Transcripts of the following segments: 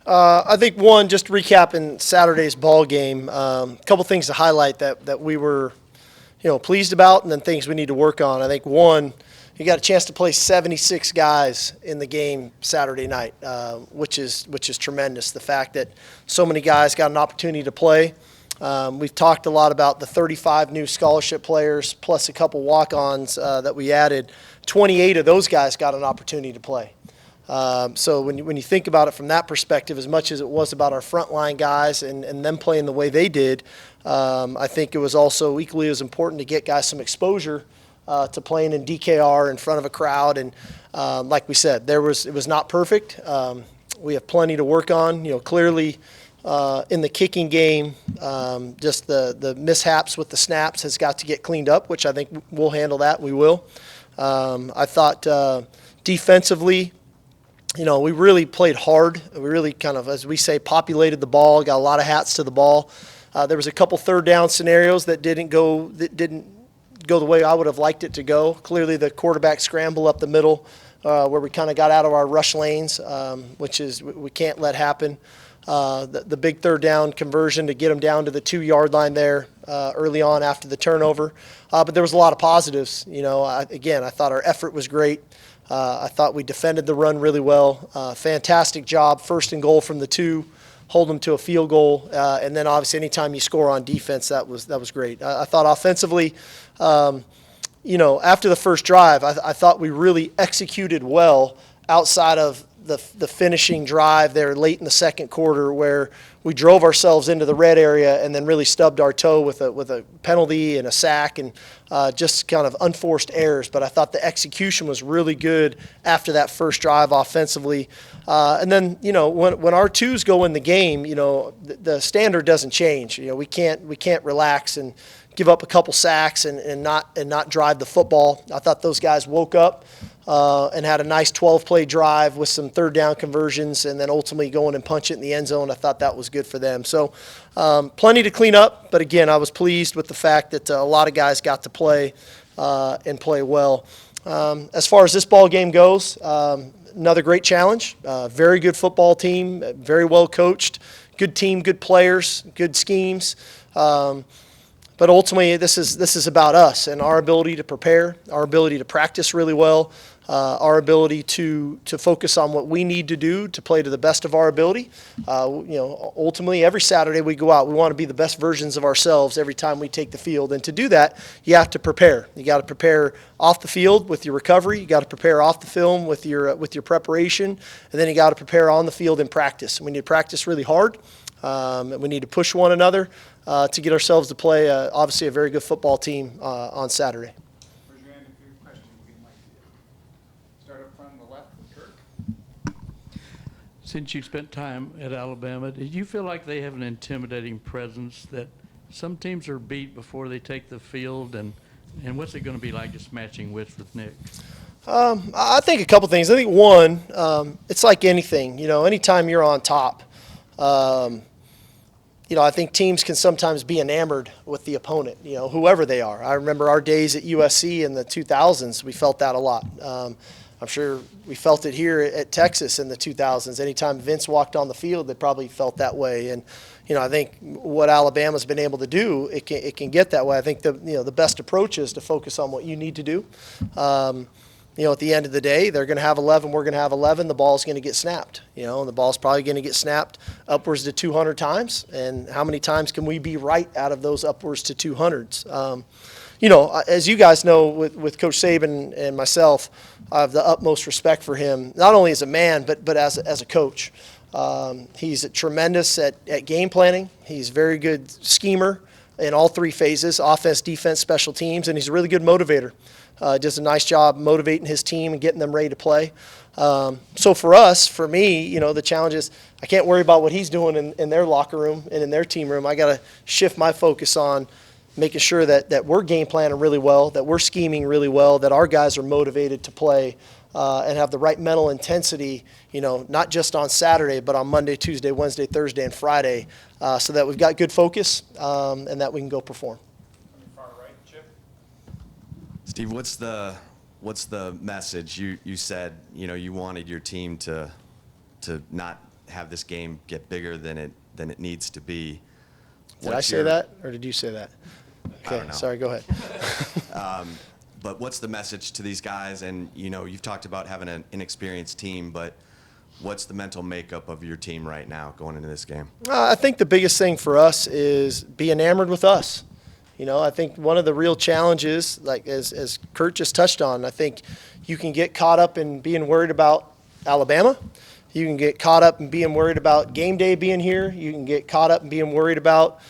I think one, just recapping Saturday's ball game, a couple things to highlight that we were, pleased about, and then things we need to work on. I think one, you got a chance to play 76 guys in the game Saturday night, which is tremendous. The fact that so many guys got an opportunity to play. We've talked a lot about the 35 new scholarship players plus a couple walk-ons that we added. 28 of those guys got an opportunity to play. So when you think about it from that perspective, as much as it was about our frontline guys and them playing the way they did, I think it was also equally as important to get guys some exposure to playing in DKR in front of a crowd. And like we said, it was not perfect. We have plenty to work on. Clearly in the kicking game, just the mishaps with the snaps has got to get cleaned up, which I think we'll handle that. We will. I thought defensively, we really played hard. We really kind of, as we say, populated the ball, got a lot of hats to the ball. There was a couple third down scenarios that didn't go the way I would have liked it to go. Clearly the quarterback scramble up the middle where we kind of got out of our rush lanes, which is we can't let happen. The big third down conversion to get them down to the 2-yard line there early on after the turnover. But there was a lot of positives. I thought our effort was great. I thought we defended the run really well. Fantastic job, 1st and goal from the 2, hold them to a field goal. And then obviously anytime you score on defense, that was great. I thought offensively, after the first drive, I thought we really executed well outside of the finishing drive there late in the second quarter where we drove ourselves into the red area and then really stubbed our toe with a penalty and a sack and just kind of unforced errors. But I thought the execution was really good after that first drive offensively. And then, when our twos go in the game, the standard doesn't change. We can't relax and give up a couple sacks and not drive the football. I thought those guys woke up and had a nice 12-play drive with some third down conversions and then ultimately going and punch it in the end zone. I thought that was good for them. So plenty to clean up, but again, I was pleased with the fact that a lot of guys got to play and play well. As far as this ball game goes, another great challenge. Very good football team, very well coached, good team, good players, good schemes. But ultimately, this is about us and our ability to prepare, our ability to practice really well, our ability to focus on what we need to do to play to the best of our ability. Ultimately, every Saturday we go out, we want to be the best versions of ourselves every time we take the field. And to do that, you have to prepare. You got to prepare off the field with your recovery. You got to prepare off the film with your preparation, and then you got to prepare on the field in practice. We need to practice really hard. We need to push one another to get ourselves to play, obviously, a very good football team on Saturday. Raise your hand if you have a question. We can start up front on the left with Kirk. Since you spent time at Alabama, did you feel like they have an intimidating presence that some teams are beat before they take the field? And what's it going to be like just matching wits with Nick? I think a couple things. I think one, it's like anything. Anytime you're on top, I think teams can sometimes be enamored with the opponent, whoever they are. I remember our days at USC in the 2000s, we felt that a lot. I'm sure we felt it here at Texas in the 2000s. Anytime Vince walked on the field, they probably felt that way. And, I think what Alabama's been able to do, it can get that way. I think the best approach is to focus on what you need to do. At the end of the day, they're going to have 11, we're going to have 11, the ball's going to get snapped, and the ball's probably going to get snapped upwards to 200 times. And how many times can we be right out of those upwards to 200s? As you guys know, with Coach Saban and myself, I have the utmost respect for him, not only as a man, but as a coach. He's tremendous at game planning. He's a very good schemer in all three phases, offense, defense, special teams, and he's a really good motivator. Does a nice job motivating his team and getting them ready to play. So for me, the challenge is I can't worry about what he's doing in their locker room and in their team room. I got to shift my focus on making sure that we're game planning really well, that we're scheming really well, that our guys are motivated to play and have the right mental intensity, not just on Saturday, but on Monday, Tuesday, Wednesday, Thursday, and Friday, so that we've got good focus and that we can go perform. Steve, what's the message? You said you wanted your team to not have this game get bigger than it needs to be. Did I say that, or did you say that? Okay, don't know. sorry, go ahead. But what's the message to these guys? And, you've talked about having an inexperienced team, but what's the mental makeup of your team right now going into this game? I think the biggest thing for us is be enamored with us. I think one of the real challenges, like as Kurt just touched on, I think you can get caught up in being worried about Alabama. You can get caught up in being worried about game day being here. You can get caught up in being worried about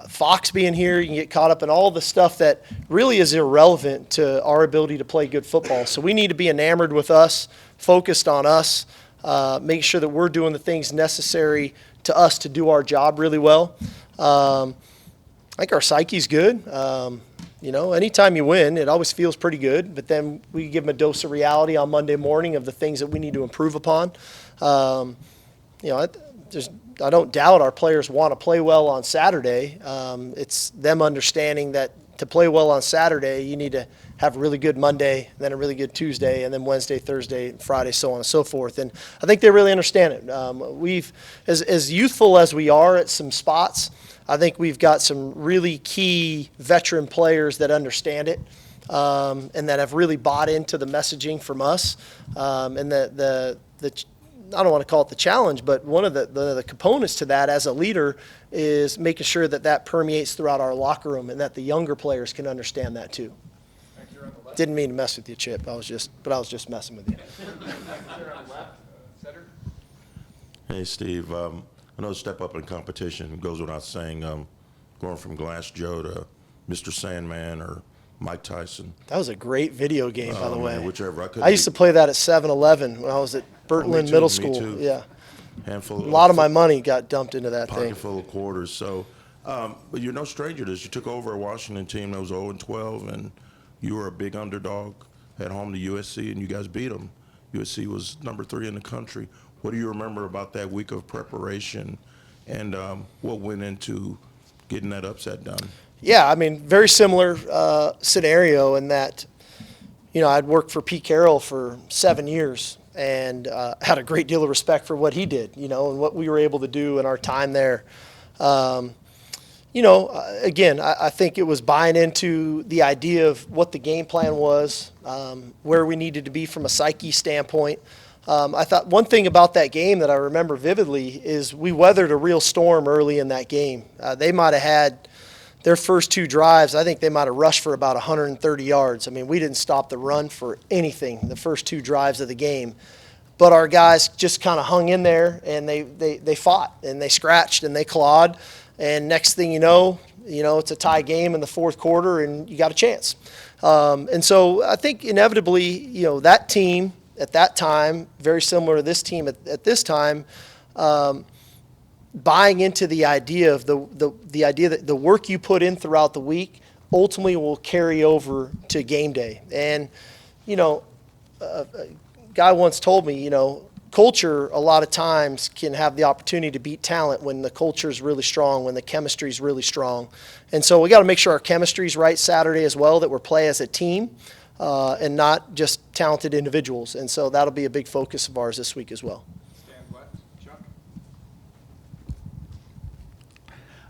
Fox being here. You can get caught up in all the stuff that really is irrelevant to our ability to play good football. So we need to be enamored with us, focused on us, make sure that we're doing the things necessary to us to do our job really well. I think our psyche's good. Anytime you win, it always feels pretty good, but then we give them a dose of reality on Monday morning of the things that we need to improve upon. I don't doubt our players want to play well on Saturday. It's them understanding that to play well on Saturday, you need to have a really good Monday, then a really good Tuesday, and then Wednesday, Thursday, Friday, so on and so forth. And I think they really understand it. We've, as youthful as we are at some spots, I think we've got some really key veteran players that understand it, and that have really bought into the messaging from us, and the I don't want to call it the challenge, but one of the components to that as a leader is making sure that permeates throughout our locker room and that the younger players can understand that too. Didn't mean to mess with you, Chip. I was just messing with you. Hey, Steve. I know step up in competition goes without saying. Going from Glass Joe to Mr. Sandman or Mike Tyson. That was a great video game, by the way. Man, whichever. I used to play that at 7-Eleven when I was at Bertland Middle School. Me too. Yeah. Handful. A lot of my money got dumped into that thing. Pocket full of quarters. So, but you're no stranger to this. You took over a Washington team that was 0-12, and you were a big underdog at home to USC, and you guys beat them. USC was number 3 in the country. What do you remember about that week of preparation, and what went into getting that upset done? Yeah, I mean, very similar scenario in that, I'd worked for Pete Carroll for 7 years and had a great deal of respect for what he did, and what we were able to do in our time there. Again, I think it was buying into the idea of what the game plan was, where we needed to be from a psyche standpoint. I thought one thing about that game that I remember vividly is we weathered a real storm early in that game. They might have had their first 2 drives, I think they might have rushed for about 130 yards. I mean, we didn't stop the run for anything the first 2 drives of the game. But our guys just kind of hung in there, and they fought, and they scratched, and they clawed. And next thing you know, it's a tie game in the fourth quarter, and you got a chance. And so I think inevitably, that team at that time, very similar to this team at this time, buying into the idea of the idea that the work you put in throughout the week ultimately will carry over to game day. And, a guy once told me, culture a lot of times can have the opportunity to beat talent when the culture is really strong, when the chemistry is really strong. And so we got to make sure our chemistry is right Saturday as well, that we're play as a team and not just talented individuals. And so that'll be a big focus of ours this week as well.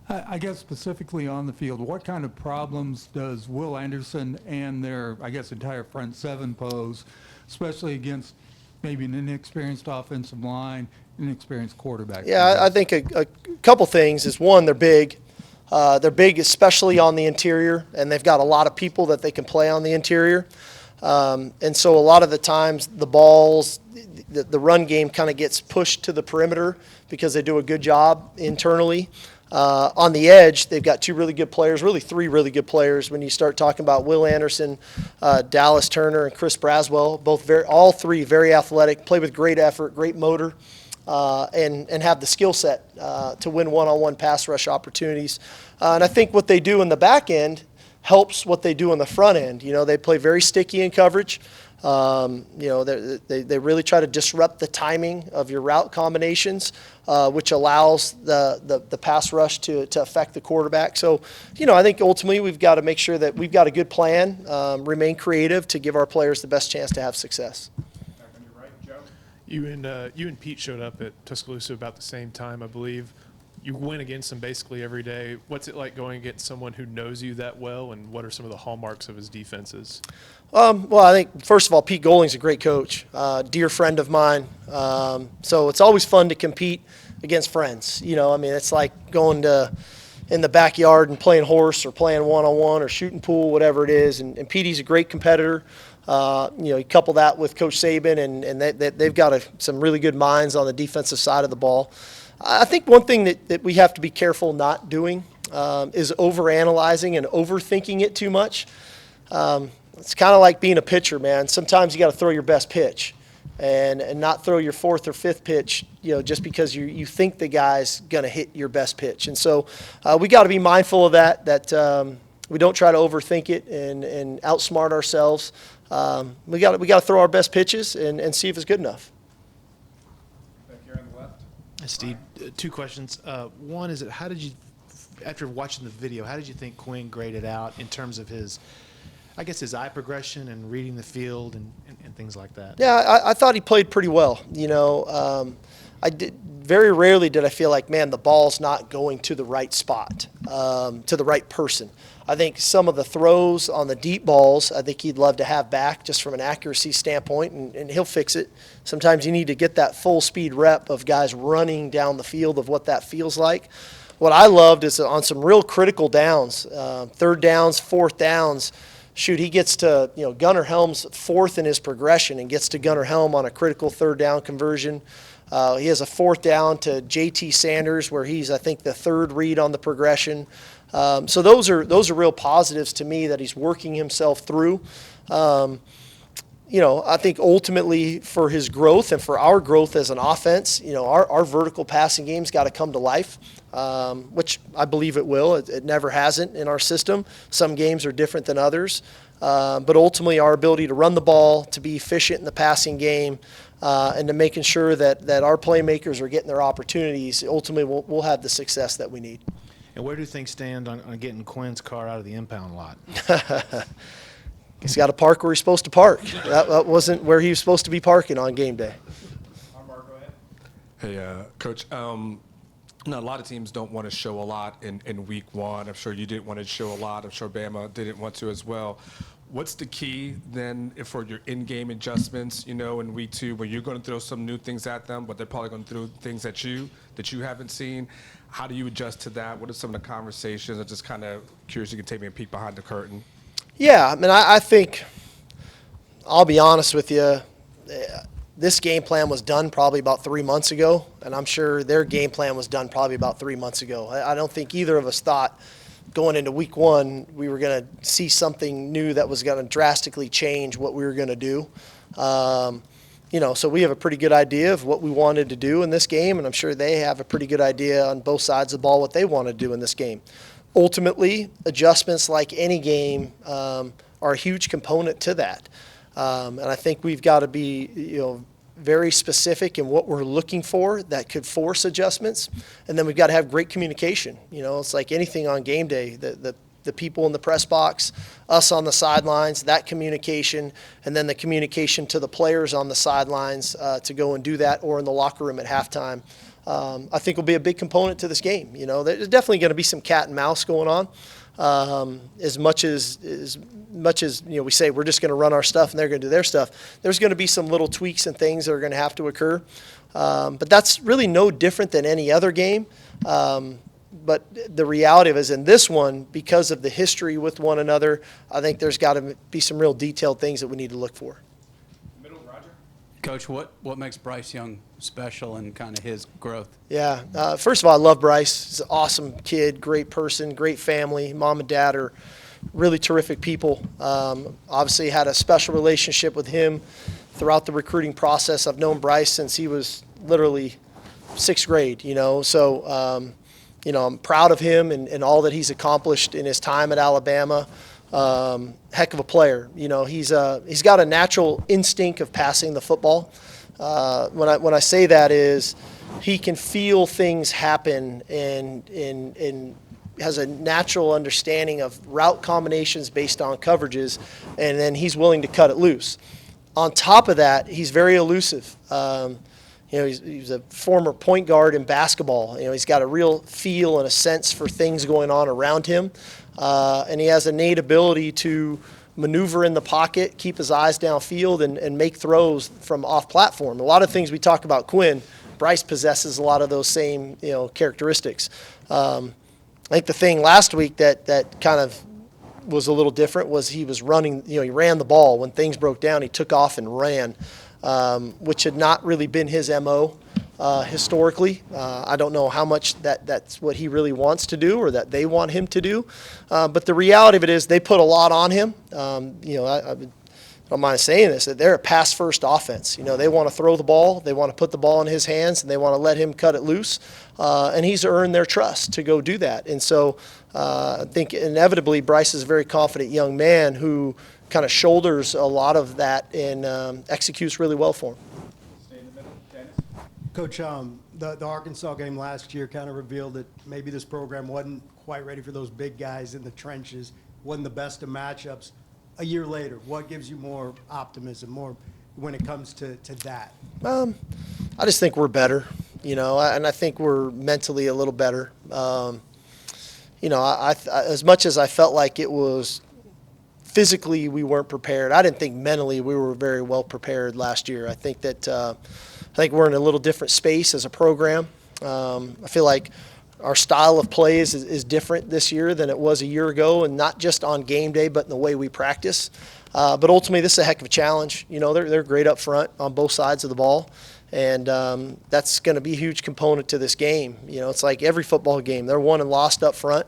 I guess specifically on the field, what kind of problems does Will Anderson and their, entire front 7 pose, especially against maybe an inexperienced offensive line, inexperienced quarterback? Yeah, I think a couple things is, one, they're big. They're big especially on the interior, and they've got a lot of people that they can play on the interior. And so a lot of the times the balls, the run game kind of gets pushed to the perimeter because they do a good job internally. On the edge, they've got 2 really good players, really 3 really good players. When you start talking about Will Anderson, Dallas Turner, and Chris Braswell, all 3 very athletic, play with great effort, great motor, and have the skill set to win one-on-one pass rush opportunities. And I think what they do in the back end helps what they do in the front end. They play very sticky in coverage. They really try to disrupt the timing of your route combinations, which allows the pass rush to affect the quarterback. So, I think ultimately we've got to make sure that we've got a good plan, remain creative to give our players the best chance to have success. You and Pete showed up at Tuscaloosa about the same time, I believe. You win against him basically every day. What's it like going against someone who knows you that well, and what are some of the hallmarks of his defenses? Well, I think, first of all, Pete Golding's a great coach, dear friend of mine. So it's always fun to compete against friends. You know, I mean, it's like going in the backyard and playing horse or playing one-on-one or shooting pool, whatever it is. And Petey's a great competitor. You know, you couple that with Coach Saban, and they've got some really good minds on the defensive side of the ball. I think one thing that we have to be careful not doing is overanalyzing and overthinking it too much. It's kind of like being a pitcher, man. Sometimes you got to throw your best pitch and not throw your fourth or fifth pitch, you know, just because you think the guy's going to hit your best pitch. And so we got to be mindful of that we don't try to overthink it and outsmart ourselves. We got to throw our best pitches and see if it's good enough. Back here on the left. Steve, two questions. One is, how did you, after watching the video, how did you think Quinn graded out in terms of his eye progression and reading the field and things like that? Yeah, I thought he played pretty well. You know, very rarely did I feel like, man, the ball's not going to the right spot, to the right person. I think some of the throws on the deep balls, I think he'd love to have back just from an accuracy standpoint, and he'll fix it. Sometimes you need to get that full speed rep of guys running down the field of what that feels like. What I loved is on some real critical downs, third downs, fourth downs, shoot, he gets to, you know, Gunnar Helm's fourth in his progression and gets to Gunnar Helm on a critical third down conversion. He has a fourth down to J.T. Sanders where he's, I think, the third read on the progression. So those are real positives to me that he's working himself through. You know, I think ultimately for his growth and for our growth as an offense, you know, our vertical passing game's got to come to life, which I believe it will. It never hasn't in our system. Some games are different than others. But ultimately our ability to run the ball, to be efficient in the passing game, and to making sure that our playmakers are getting their opportunities, ultimately we'll have the success that we need. And where do things stand on getting Quinn's car out of the impound lot? He's got to park where he's supposed to park. That wasn't where he was supposed to be parking on game day. Mark, go ahead. Hey, Coach. A lot of teams don't want to show a lot in week one. I'm sure you didn't want to show a lot. I'm sure Bama didn't want to as well. What's the key then for your in-game adjustments, you know, in week two, where you're going to throw some new things at them, but they're probably going to throw things at you that you haven't seen? How do you adjust to that? What are some of the conversations? I'm just kind of curious. You can take me a peek behind the curtain. Yeah, I mean, I think, I'll be honest with you, this game plan was done probably about 3 months ago, and I'm sure their game plan was done probably about 3 months ago. I don't think either of us thought going into week one we were going to see something new that was going to drastically change what we were going to do. You know, so we have a pretty good idea of what we wanted to do in this game, and I'm sure they have a pretty good idea on both sides of the ball what they want to do in this game. Ultimately, adjustments like any game are a huge component to that. And I think we've got to be, you know, very specific in what we're looking for that could force adjustments. And then we've got to have great communication. You know, it's like anything on game day, the people in the press box, us on the sidelines, that communication, and then the communication to the players on the sidelines to go and do that, or in the locker room at halftime. I think will be a big component to this game. You know, there's definitely going to be some cat and mouse going on. As much as you know, we say we're just going to run our stuff and they're going to do their stuff. There's going to be some little tweaks and things that are going to have to occur. But that's really no different than any other game. But the reality of it is in this one, because of the history with one another, I think there's got to be some real detailed things that we need to look for. Middle, Roger. Coach, what makes Bryce Young special and kind of his growth? Yeah, first of all, I love Bryce. He's an awesome kid, great person, great family. Mom and dad are really terrific people. Obviously had a special relationship with him throughout the recruiting process. I've known Bryce since he was literally 6th grade, you know. So, you know, I'm proud of him and all that he's accomplished in his time at Alabama. Heck of a player. You know, he's got a natural instinct of passing the football. When I say that is he can feel things happen and has a natural understanding of route combinations based on coverages, and then he's willing to cut it loose. on top of that, he's very elusive. He's a former point guard in basketball. He's got a real feel and a sense for things going on around him. And he has innate ability to maneuver in the pocket, keep his eyes downfield, and make throws from off platform. A lot of things we talk about Quinn, Bryce possesses a lot of those same characteristics. I think the thing last week that kind of was a little different was he was running, he ran the ball. When things broke down, he took off and ran, which had not really been his MO historically. I don't know how much that's what he really wants to do or that they want him to do. But the reality of it is they put a lot on him. I don't mind saying this, that they're a pass-first offense. They want to throw the ball, they want to put the ball in his hands, and they want to let him cut it loose. And he's earned their trust to go do that. And so I think inevitably Bryce is a very confident young man who kind of shoulders a lot of that and executes really well for him. Stay in the middle. Dennis? Coach, the Arkansas game last year kind of revealed that maybe this program wasn't quite ready for those big guys in the trenches, wasn't the best of matchups. A year later, what gives you more optimism, more when it comes to that? I just think we're better, and I think we're mentally a little better. As much as I felt like it was physically we weren't prepared, I didn't think mentally we were very well prepared last year. I think that we're in a little different space as a program. I feel like our style of play is different this year than it was a year ago, and not just on game day, but in the way we practice. But ultimately, this is a heck of a challenge. They're great up front on both sides of the ball, and that's going to be a huge component to this game. It's like every football game. They're won and lost up front.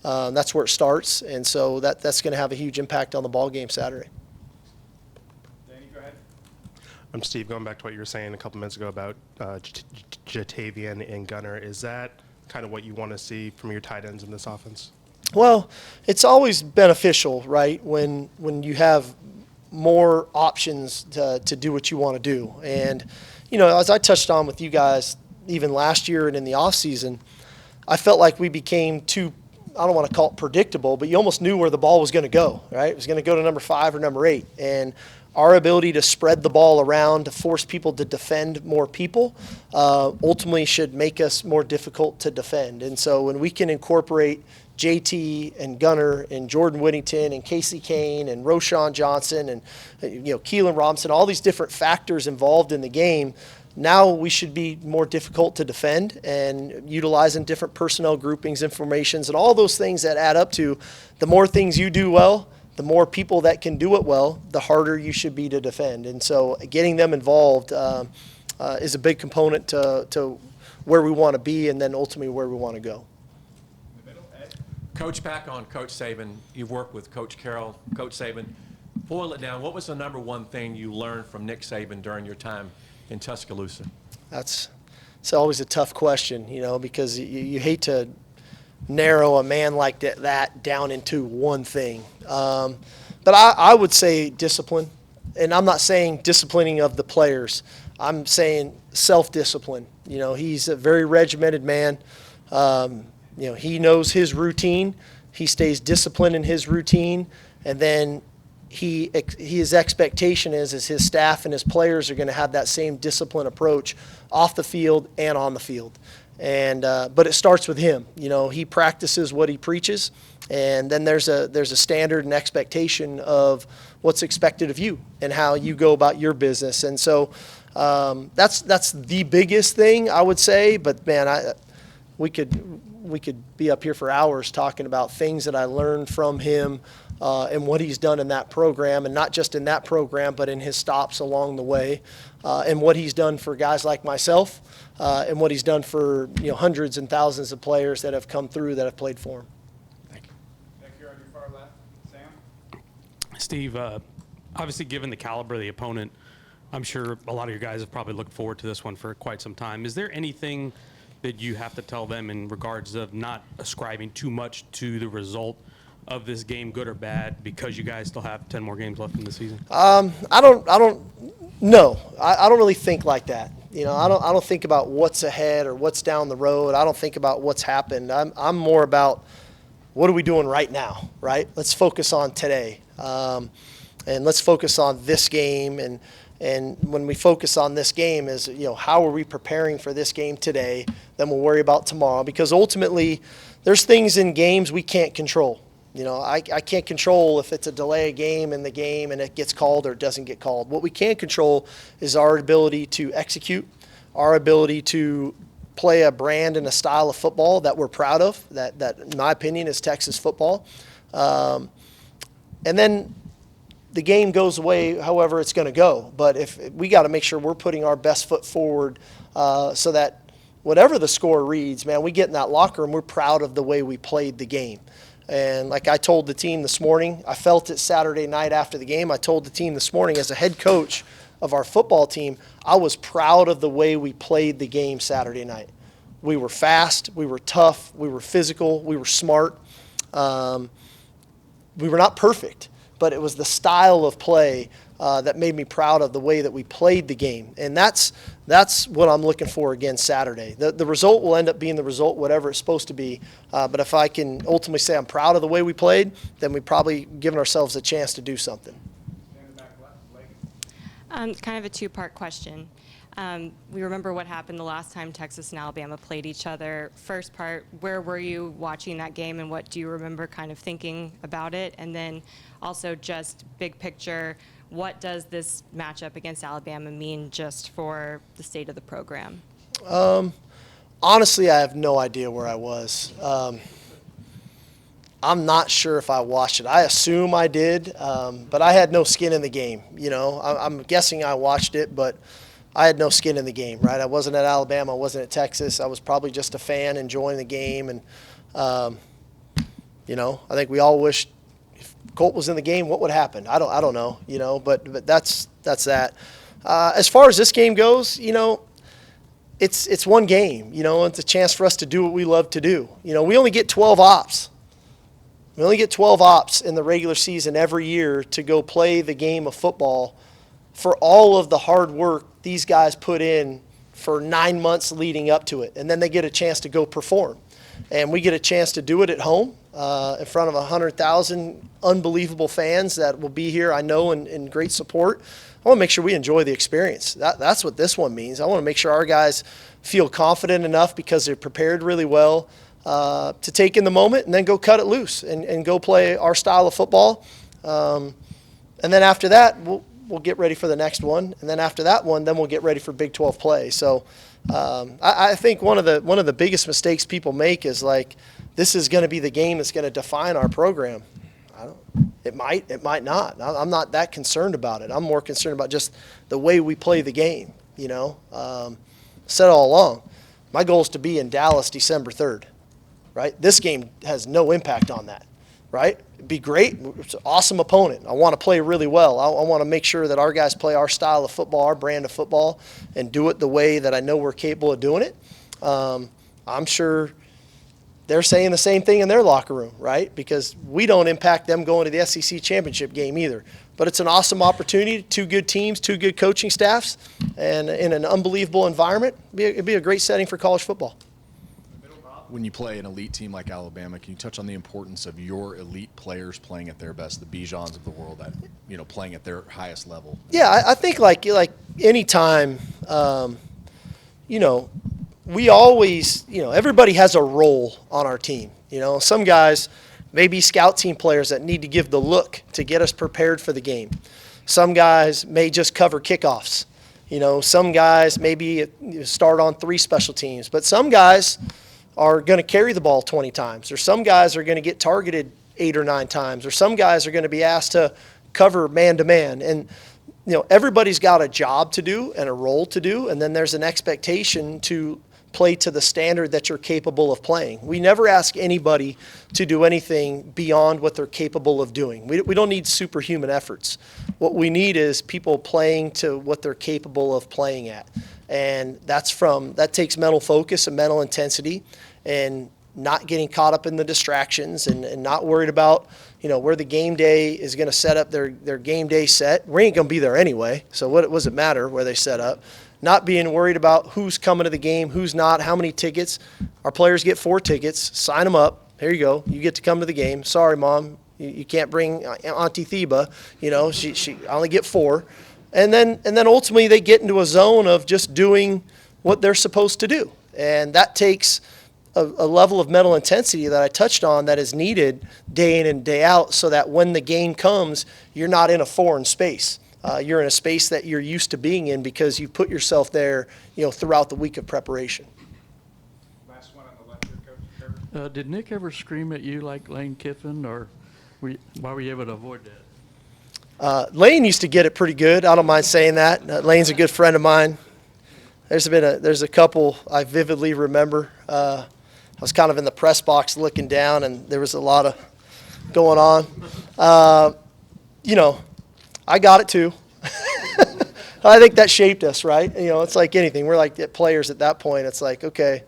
That's where it starts, and so that's going to have a huge impact on the ball game Saturday. Danny, go ahead. I'm Steve. Going back to what you were saying a couple minutes ago about Jatavian and Gunner, is that kind of what you want to see from your tight ends in this offense? Well, it's always beneficial, right, when you have more options to do what you want to do. And, as I touched on with you guys even last year and in the offseason, I felt like we became too, I don't want to call it predictable, but you almost knew where the ball was going to go, right? It was going to go to number 5 or number 8. And our ability to spread the ball around, to force people to defend more people, ultimately should make us more difficult to defend. And so when we can incorporate JT and Gunner and Jordan Whittington and Casey Kane and Roshan Johnson and Keelan Robinson, all these different factors involved in the game, now we should be more difficult to defend, and utilizing different personnel groupings, informations, and all those things that add up to the more things you do well, the more people that can do it well, the harder you should be to defend. And so getting them involved is a big component to where we want to be and then ultimately where we want to go. In the middle, Ed? Coach, back on Coach Saban. You've worked with Coach Carroll, Coach Saban. Boil it down. What was the number one thing you learned from Nick Saban during your time in Tuscaloosa? It's always a tough question, because you hate to narrow a man like that down into one thing. But I would say discipline. And I'm not saying disciplining of the players. I'm saying self-discipline. He's a very regimented man. He knows his routine. He stays disciplined in his routine. And then his expectation is his staff and his players are going to have that same discipline approach off the field and on the field. And but it starts with him. He practices what he preaches, and then there's a standard and expectation of what's expected of you and how you go about your business. And so that's the biggest thing I would say. But man, we could be up here for hours talking about things that I learned from him and what he's done in that program, and not just in that program, but in his stops along the way, and what he's done for guys like myself, and what he's done for hundreds and thousands of players that have come through that have played for him. Back here on your far left, Sam? Steve, obviously given the caliber of the opponent, I'm sure a lot of your guys have probably looked forward to this one for quite some time. Is there anything that you have to tell them in regards of not ascribing too much to the result of this game, good or bad, because you guys still have 10 more games left in the season? I don't really think like that. I don't think about what's ahead or what's down the road. I don't think about what's happened. I'm more about what are we doing right now, right? Let's focus on today. and let's focus on this game. And when we focus on this game is, how are we preparing for this game today? Then we'll worry about tomorrow, because ultimately there's things in games we can't control. I can't control if it's a delay game in the game and it gets called or it doesn't get called. What we can control is our ability to execute, our ability to play a brand and a style of football that we're proud of, that in my opinion is Texas football. And then the game goes away however it's going to go. But if we got to make sure we're putting our best foot forward so that whatever the score reads, man, we get in that locker room, we're proud of the way we played the game. And like I told the team this morning, I felt it Saturday night after the game. I told the team this morning, as a head coach of our football team, I was proud of the way we played the game Saturday night. We were fast, we were tough, we were physical, we were smart. We were not perfect, but it was the style of play that made me proud of the way that we played the game. And that's what I'm looking for again Saturday. The result will end up being the result, whatever it's supposed to be. But if I can ultimately say I'm proud of the way we played, then we've probably given ourselves a chance to do something. Kind of a two-part question. We remember what happened the last time Texas and Alabama played each other. First part, where were you watching that game, and what do you remember kind of thinking about it? And then also just big picture, what does this matchup against Alabama mean just for the state of the program? Honestly, I have no idea where I was. I'm not sure if I watched it. I assume I did, but I had no skin in the game. I'm guessing I watched it, but I had no skin in the game, right? I wasn't at Alabama. I wasn't at Texas. I was probably just a fan enjoying the game. And, I think we all wished if Colt was in the game, what would happen? I don't know, but that's that. As far as this game goes, it's one game, it's a chance for us to do what we love to do. We only get 12 ops. We only get 12 ops in the regular season every year to go play the game of football for all of the hard work these guys put in for 9 months leading up to it. And then they get a chance to go perform. And we get a chance to do it at home in front of 100,000 unbelievable fans that will be here, I know, in great support. I want to make sure we enjoy the experience. That's what this one means. I want to make sure our guys feel confident enough because they're prepared really well to take in the moment and then go cut it loose and go play our style of football. And then after that, we'll get ready for the next one. And then after that one, then we'll get ready for Big 12 play. So I think one of the biggest mistakes people make is like, this is going to be the game that's going to define our program. It might not. I'm not that concerned about it. I'm more concerned about just the way we play the game, Said all along, my goal is to be in Dallas December 3rd, right? This game has no impact on that, right? It'd be great. It's an awesome opponent. I want to play really well. I want to make sure that our guys play our style of football, our brand of football, and do it the way that I know we're capable of doing it. I'm sure they're saying the same thing in their locker room, right? Because we don't impact them going to the SEC championship game either. But it's an awesome opportunity, 2 good teams, 2 good coaching staffs, and in an unbelievable environment. It'd be a great setting for college football. When you play an elite team like Alabama, can you touch on the importance of your elite players playing at their best, the Bijans of the world, that playing at their highest level? Yeah, I think like any time, we always, everybody has a role on our team. Some guys may be scout team players that need to give the look to get us prepared for the game. Some guys may just cover kickoffs. Some guys maybe start on 3 special teams, but some guys are going to carry the ball 20 times, or some guys are going to get targeted 8 or 9 times, or some guys are going to be asked to cover man-to-man. And, everybody's got a job to do and a role to do, and then there's an expectation to play to the standard that you're capable of playing. We never ask anybody to do anything beyond what they're capable of doing. We don't need superhuman efforts. What we need is people playing to what they're capable of playing at. And that takes mental focus and mental intensity and not getting caught up in the distractions and not worried about, where the game day is going to set up their game day set. We ain't going to be there anyway, so what does it matter where they set up? Not being worried about who's coming to the game, who's not, how many tickets. Our players get 4 tickets. Sign them up. Here you go. You get to come to the game. Sorry, Mom. You can't bring Auntie Theba, I only get 4. And then ultimately they get into a zone of just doing what they're supposed to do. And that takes a level of mental intensity that I touched on that is needed day in and day out so that when the game comes, you're not in a foreign space. You're in a space that you're used to being in because you put yourself there, throughout the week of preparation. Last one on the left here, Coach. Trevor. Did Nick ever scream at you like Lane Kiffin, or why were you able to avoid that? Lane used to get it pretty good. I don't mind saying that. Lane's a good friend of mine. There's a couple I vividly remember. I was kind of in the press box looking down, and there was a lot of going on. I got it too. I think that shaped us, right? It's like anything. We're like players at that point. It's like, okay.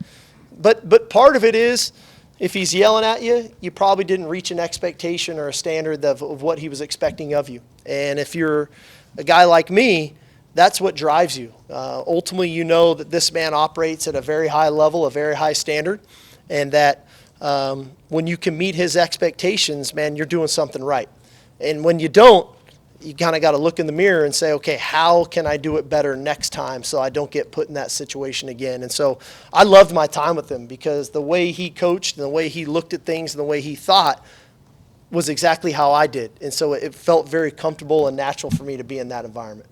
But part of it is, if he's yelling at you, you probably didn't reach an expectation or a standard of what he was expecting of you. And if you're a guy like me, that's what drives you. Ultimately, you know that this man operates at a very high level, a very high standard, and that when you can meet his expectations, man, you're doing something right. And when you don't, you kind of got to look in the mirror and say, okay, how can I do it better next time so I don't get put in that situation again? And so I loved my time with him because the way he coached and the way he looked at things and the way he thought was exactly how I did. And so it felt very comfortable and natural for me to be in that environment.